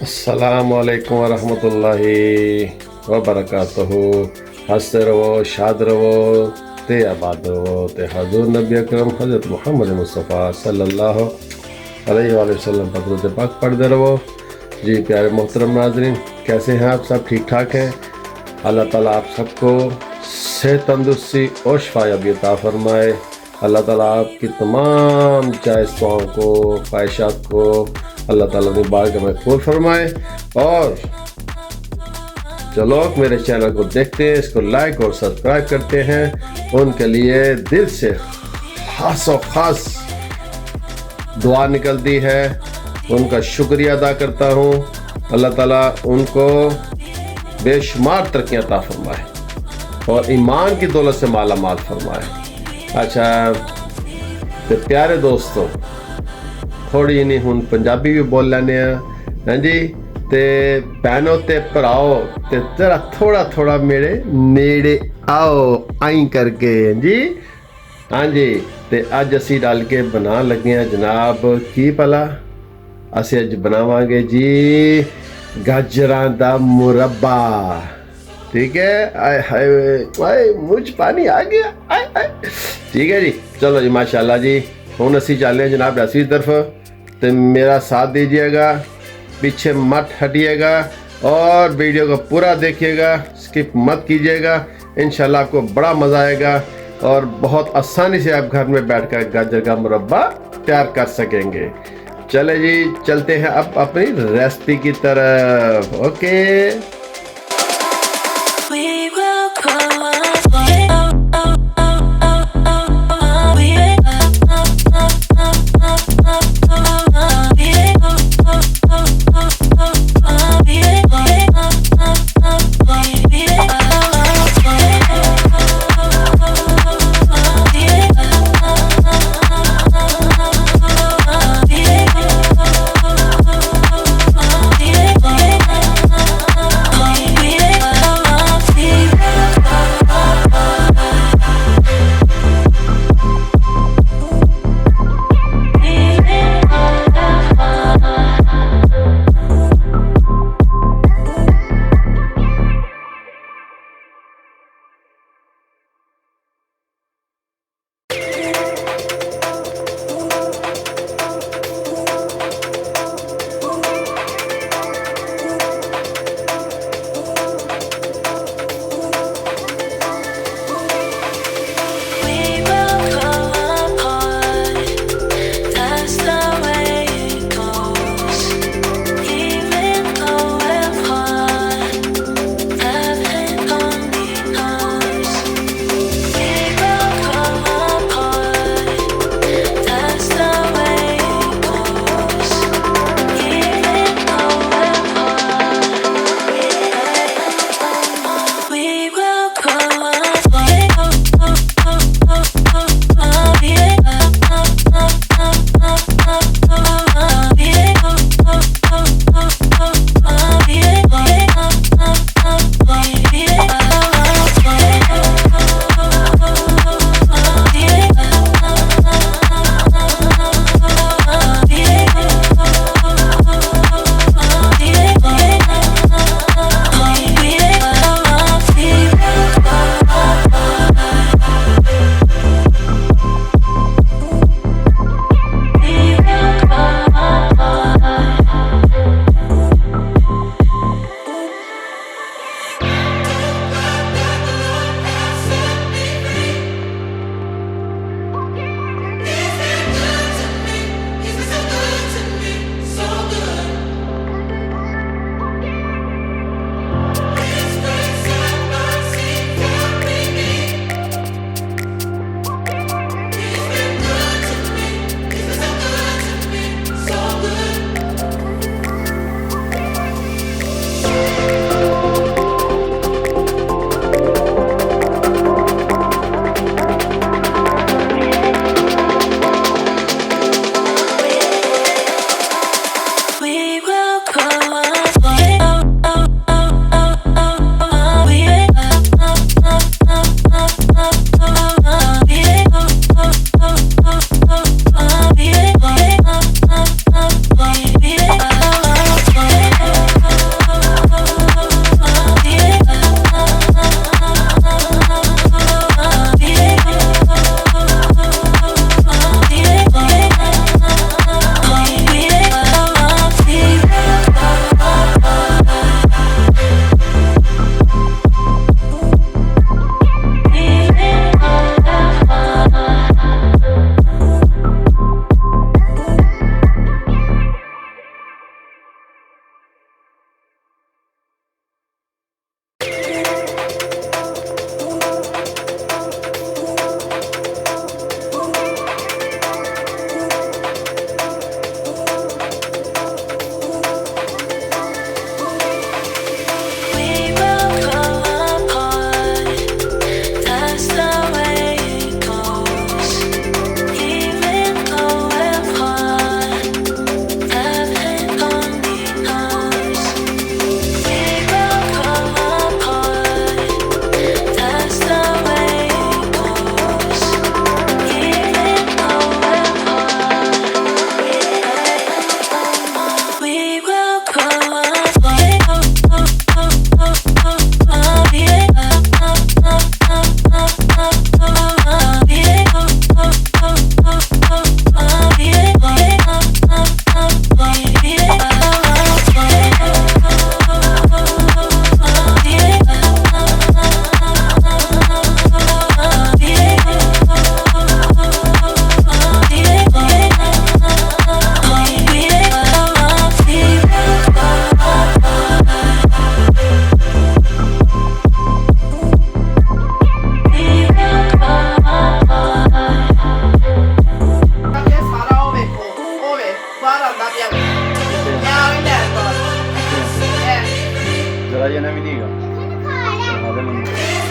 अस्सलाम वालेकुम वरहमतुल्लाहि वबरकातुहू। हंसते रहो, शाद रहो, ते आबाद रहो, ते हजूर नबी अकरम हज़रत मोहम्मद मुस्तफ़ा सल्लल्लाहु अलैहि वसल्लम पर दुरूद पाक पढ़ते रहो। जी प्यारे मोहतरम नाज़रीन, कैसे हैं आप? सब ठीक ठाक हैं? अल्लाह ताला आप सबको सेहत, तंदुरुस्ती और शफायाबी अता फरमाए। अल्लाह ताला आपकी तमाम जायज़ दुआओं को, ख्वाहिशात को अल्लाह ताला ने बारगाह में कबूल फरमाए। और जो लोग मेरे चैनल को देखते हैं, इसको लाइक और सब्सक्राइब करते हैं, उनके लिए दिल से खास और ख़ास दुआ निकलती है। उनका शुक्रिया अदा करता हूँ। अल्लाह ताला उनको बेशुमार तरक्कियां अता फरमाए और ईमान की दौलत से माला माल फरमाए। अच्छा तो प्यारे दोस्तों, थोड़ी नहीं हुण पंजाबी भी बोल लैने हाँ जी। ते भैनों ते भराओ ते जरा थोड़ा थोड़ा मेरे नेड़े आओ आई करके जी। हाँ जी, ते अज असी डाल के बना लगे हैं जनाब की भला असी अज बनावांगे जी गाजरां दा मुरब्बा। ठीक है, आए हाय आए मुँह च पानी आ गया आए आए। ठीक है जी, चलो जी माशाल्लाह जी। हुण असी चल रहे जनाब रैसिपी की तरफ, तो मेरा साथ दीजिएगा, पीछे मत हटिएगा और वीडियो को पूरा देखिएगा, स्किप मत कीजिएगा। इंशाल्लाह आपको बड़ा मज़ा आएगा और बहुत आसानी से आप घर में बैठकर गाजर का मुरब्बा तैयार कर सकेंगे। चले जी, चलते हैं अब अपनी रेसिपी की तरफ। ओके ਖਾਇਆ ਜਾਣਾ ਵੀ ਨਹੀਂਗਾ। ਖਾ ਦੇ ਮੈਨੂੰ